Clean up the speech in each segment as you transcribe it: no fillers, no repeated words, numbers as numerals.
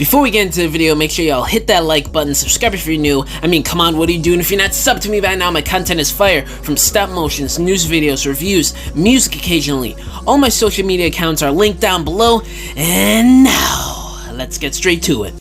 Before we get into the video, make sure y'all hit that like button, subscribe if you're new. I mean, come on, what are you doing if you're not subbed to me by now? My content is fire, from stop motions, news videos, reviews, music occasionally. All my social media accounts are linked down below, and now, let's get straight to it.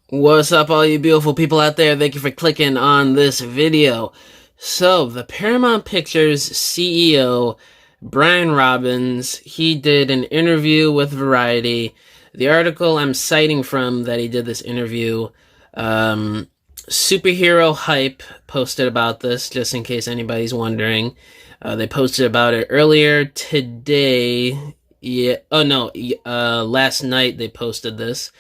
What's up, all you beautiful people out there? Thank you for clicking on this video. So, the Paramount Pictures CEO, Brian Robbins, he did an interview with Variety. The article I'm citing from that he did this interview, Superhero Hype posted about this, just in case anybody's wondering. They posted about it earlier today. Last night they posted this.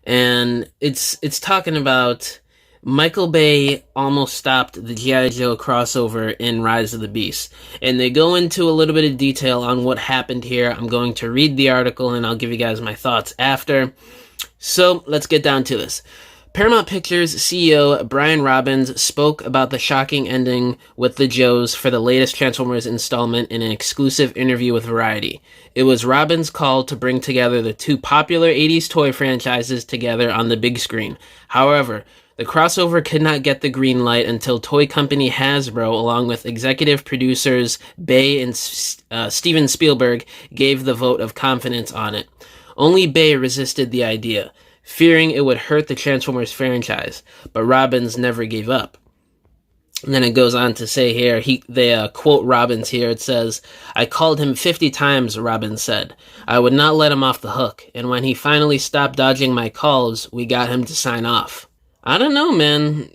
And it's talking about Michael Bay almost stopped the G.I. Joe crossover in Rise of the Beast. And they go into a little bit of detail on what happened here. I'm going to read the article and I'll give you guys my thoughts after. So let's get down to this. Paramount Pictures CEO Brian Robbins spoke about the shocking ending with the Joes for the latest Transformers installment in an exclusive interview with Variety. It was Robbins' call to bring together the two popular 80s toy franchises together on the big screen. However, the crossover could not get the green light until toy company Hasbro, along with executive producers Bay and Steven Spielberg, gave the vote of confidence on it. Only Bay resisted the idea, fearing it would hurt the Transformers franchise, but Robbins never gave up. And then it goes on to say here, they quote Robbins here, it says, "I called him 50 times, Robbins said. I would not let him off the hook, and when he finally stopped dodging my calls, we got him to sign off." I don't know, man.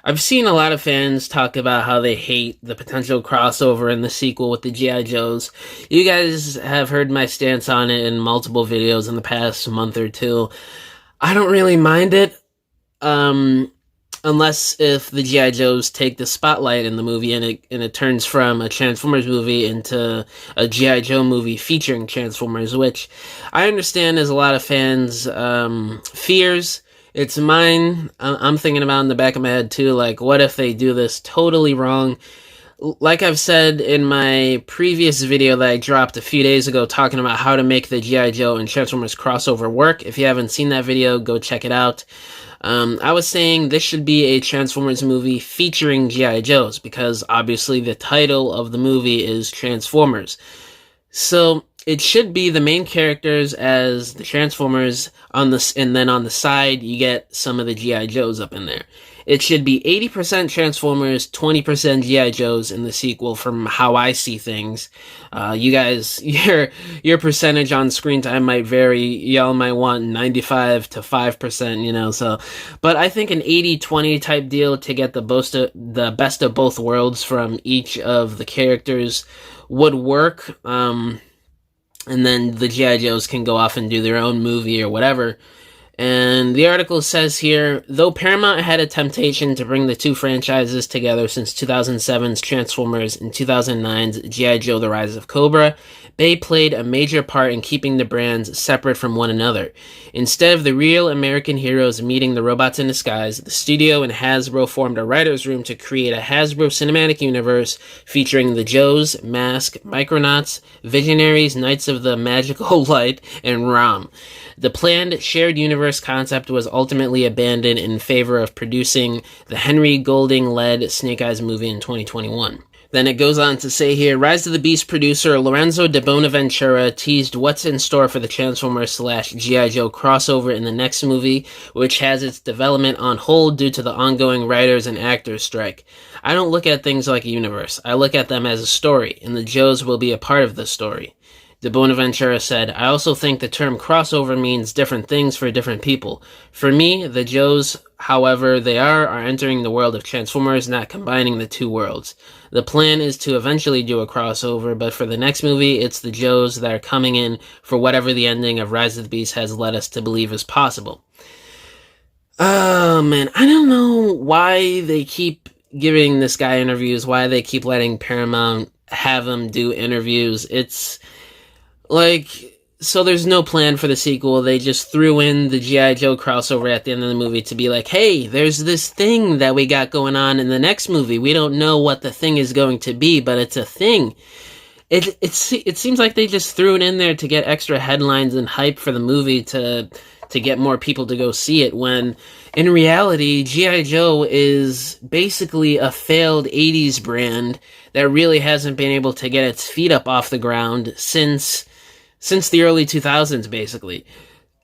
I've seen a lot of fans talk about how they hate the potential crossover in the sequel with the G.I. Joes. You guys have heard my stance on it in multiple videos in the past month or two. I don't really mind it, unless if the G.I. Joes take the spotlight in the movie and it turns from a Transformers movie into a G.I. Joe movie featuring Transformers, which I understand is a lot of fans' fears. It's mine. I'm thinking about in the back of my head too, like, what if they do this totally wrong? Like I've said in my previous video that I dropped a few days ago talking about how to make the G.I. Joe and Transformers crossover work. If you haven't seen that video, go check it out. I was saying this should be a Transformers movie featuring G.I. Joes, because obviously the title of the movie is Transformers. So it should be the main characters as the Transformers and then on the side you get some of the G.I. Joes up in there. It should be 80% Transformers, 20% G.I. Joes in the sequel from how I see things. You guys, your percentage on screen time might vary. Y'all might want 95 to 5%, so. But I think an 80-20 type deal to get the best of both worlds from each of the characters would work. And then the G.I. Joes can go off and do their own movie or whatever. And the article says here, though Paramount had a temptation to bring the two franchises together since 2007's Transformers and 2009's G.I. Joe: The Rise of Cobra, Bay played a major part in keeping the brands separate from one another. Instead of the real American heroes meeting the robots in disguise, the studio and Hasbro formed a writer's room to create a Hasbro cinematic universe featuring the Joes, Mask, Micronauts, Visionaries, Knights of the Magical Light, and Rom. The planned shared universe concept was ultimately abandoned in favor of producing the Henry Golding-led Snake Eyes movie in 2021. Then it goes on to say here, Rise of the Beast producer Lorenzo de Bonaventura teased what's in store for the Transformers/G.I. Joe crossover in the next movie, which has its development on hold due to the ongoing writers and actors strike. "I don't look at things like a universe. I look at them as a story, and the Joes will be a part of the story." De Bonaventura said, "I also think the term crossover means different things for different people. For me, the Joes, however they are entering the world of Transformers, not combining the two worlds. The plan is to eventually do a crossover, but for the next movie, it's the Joes that are coming in for whatever the ending of Rise of the Beast has led us to believe is possible." Oh, man, I don't know why they keep giving this guy interviews, why they keep letting Paramount have him do interviews. It's so there's no plan for the sequel. They just threw in the G.I. Joe crossover at the end of the movie to be like, hey, there's this thing that we got going on in the next movie. We don't know what the thing is going to be, but it's a thing. It seems like they just threw it in there to get extra headlines and hype for the movie to to get more people to go see it, when in reality, G.I. Joe is basically a failed 80s brand that really hasn't been able to get its feet up off the ground since the early 2000s, basically.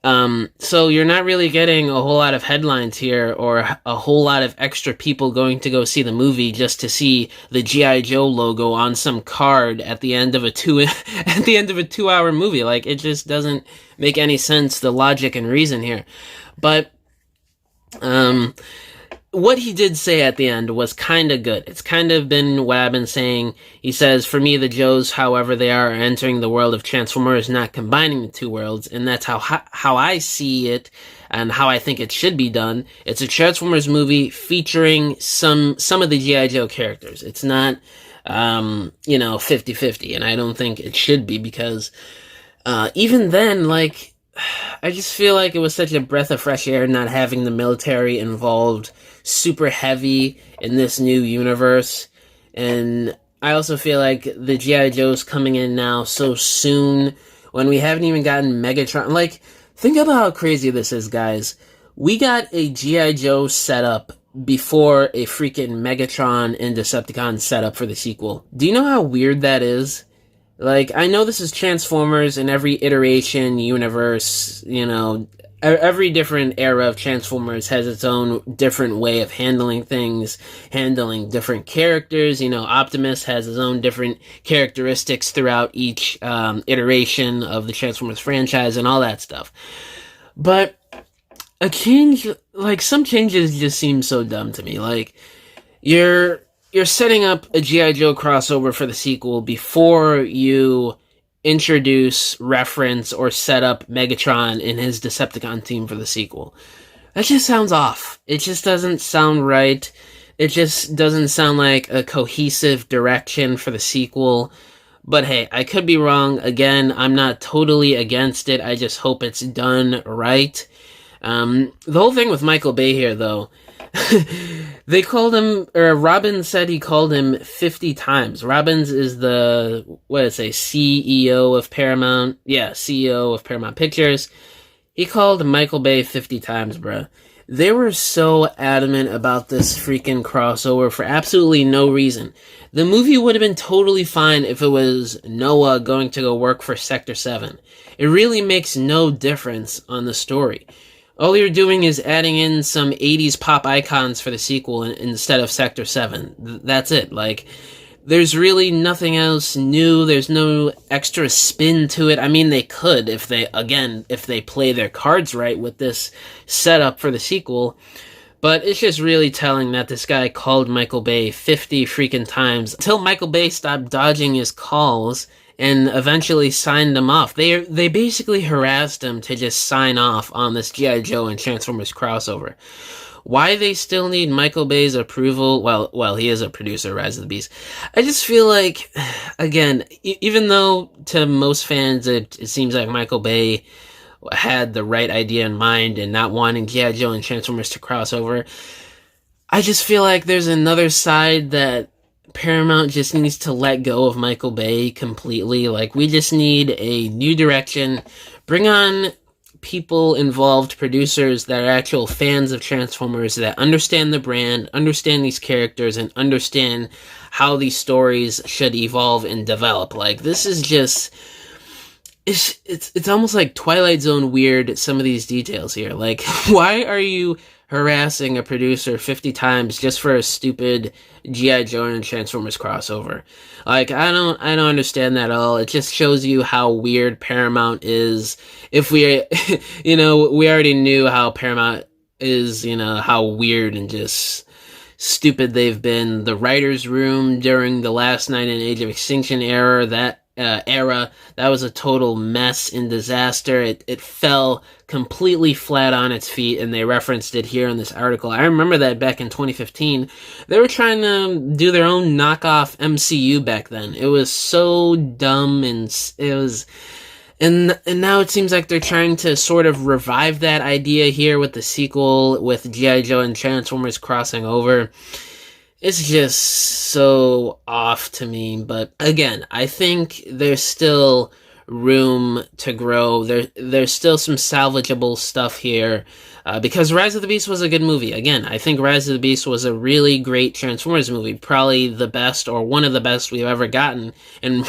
So you're not really getting a whole lot of headlines here, or a whole lot of extra people going to go see the movie just to see the G.I. Joe logo on some card at the end of a 2-hour movie. Like, it just doesn't make any sense, the logic and reason here. But, what he did say at the end was kind of good. It's kind of been what I've been saying. He says, for me, the Joes, however they are entering the world of Transformers, not combining the two worlds, and that's how I see it, and how I think it should be done. It's a Transformers movie featuring some of the G.I. Joe characters. It's not, 50-50, and I don't think it should be, because even then, like, I just feel like it was such a breath of fresh air not having the military involved super heavy in this new universe. And I also feel like the G.I. Joe's coming in now so soon when we haven't even gotten Megatron. Like, think about how crazy this is, guys. We got a G.I. Joe setup before a freaking Megatron and Decepticon setup for the sequel. Do you know how weird that is? Like, I know this is Transformers, and every iteration, universe, every different era of Transformers has its own different way of handling things, handling different characters. Optimus has his own different characteristics throughout each iteration of the Transformers franchise and all that stuff. But a change, like, some changes just seem so dumb to me. Like, you're setting up a G.I. Joe crossover for the sequel before you introduce, reference, or set up Megatron and his Decepticon team for the sequel. That just sounds off. It just doesn't sound right. It just doesn't sound like a cohesive direction for the sequel. But hey, I could be wrong. Again, I'm not totally against it. I just hope it's done right. The whole thing with Michael Bay here, though, they called him, or Robbins said he called him 50 times. Robbins is the, CEO of Paramount? Yeah, CEO of Paramount Pictures. He called Michael Bay 50 times, bruh. They were so adamant about this freaking crossover for absolutely no reason. The movie would have been totally fine if it was Noah going to go work for Sector 7. It really makes no difference on the story. All you're doing is adding in some 80s pop icons for the sequel instead of Sector 7. That's it. Like, there's really nothing else new. There's no extra spin to it. I mean, they could if they play their cards right with this setup for the sequel. But it's just really telling that this guy called Michael Bay 50 freaking times until Michael Bay stopped dodging his calls and eventually signed him off. They basically harassed him to just sign off on this G.I. Joe and Transformers crossover. Why they still need Michael Bay's approval? Well, he is a producer, Rise of the Beast. I just feel like, again, even though to most fans it seems like Michael Bay had the right idea in mind and not wanting G.I. Joe and Transformers to cross over, I just feel like there's another side that Paramount just needs to let go of Michael Bay completely. Like, we just need a new direction. Bring on people involved, producers that are actual fans of Transformers, that understand the brand, understand these characters, and understand how these stories should evolve and develop. Like, this is just... It's almost like Twilight Zone weird, some of these details here. Like, why are you harassing a producer 50 times just for a stupid G.I. Joe and Transformers crossover? Like, I don't understand that at all. It just shows you how weird Paramount is. If we, we already knew how Paramount is, how weird and just stupid they've been. The writer's room during the Last Night in Age of Extinction era, that was a total mess and disaster. It fell completely flat on its feet, and they referenced it here in this article. I remember that back in 2015. They were trying to do their own knockoff MCU back then. It was so dumb, and now it seems like they're trying to sort of revive that idea here with the sequel, with G.I. Joe and Transformers crossing over. It's just so off to me, but again, I think there's still room to grow. There's still some salvageable stuff here. Because Rise of the Beast was a good movie. Again, I think Rise of the Beast was a really great Transformers movie. Probably the best or one of the best we've ever gotten. And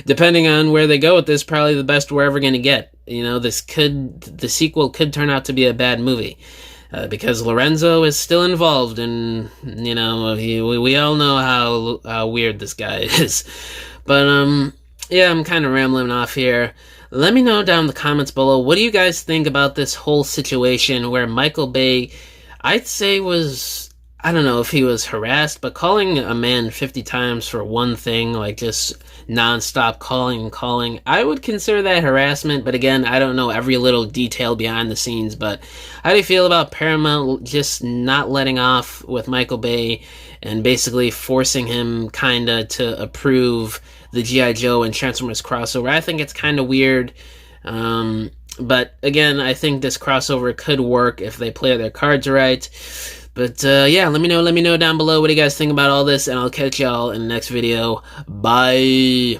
depending on where they go with this, probably the best we're ever going to get. You know, the sequel could turn out to be a bad movie. Because Lorenzo is still involved, and you know we all know how weird this guy is. But yeah, I'm kind of rambling off here. Let me know down in the comments below, what do you guys think about this whole situation where Michael Bay, I'd say was, I don't know if he was harassed, but calling a man 50 times for one thing, like just nonstop calling and calling, I would consider that harassment. But again, I don't know every little detail behind the scenes. But how do you feel about Paramount just not letting off with Michael Bay and basically forcing him kinda to approve the G.I. Joe and Transformers crossover? I think it's kind of weird. But again, I think this crossover could work if they play their cards right. But yeah, let me know down below what do you guys think about all this, and I'll catch y'all in the next video. Bye.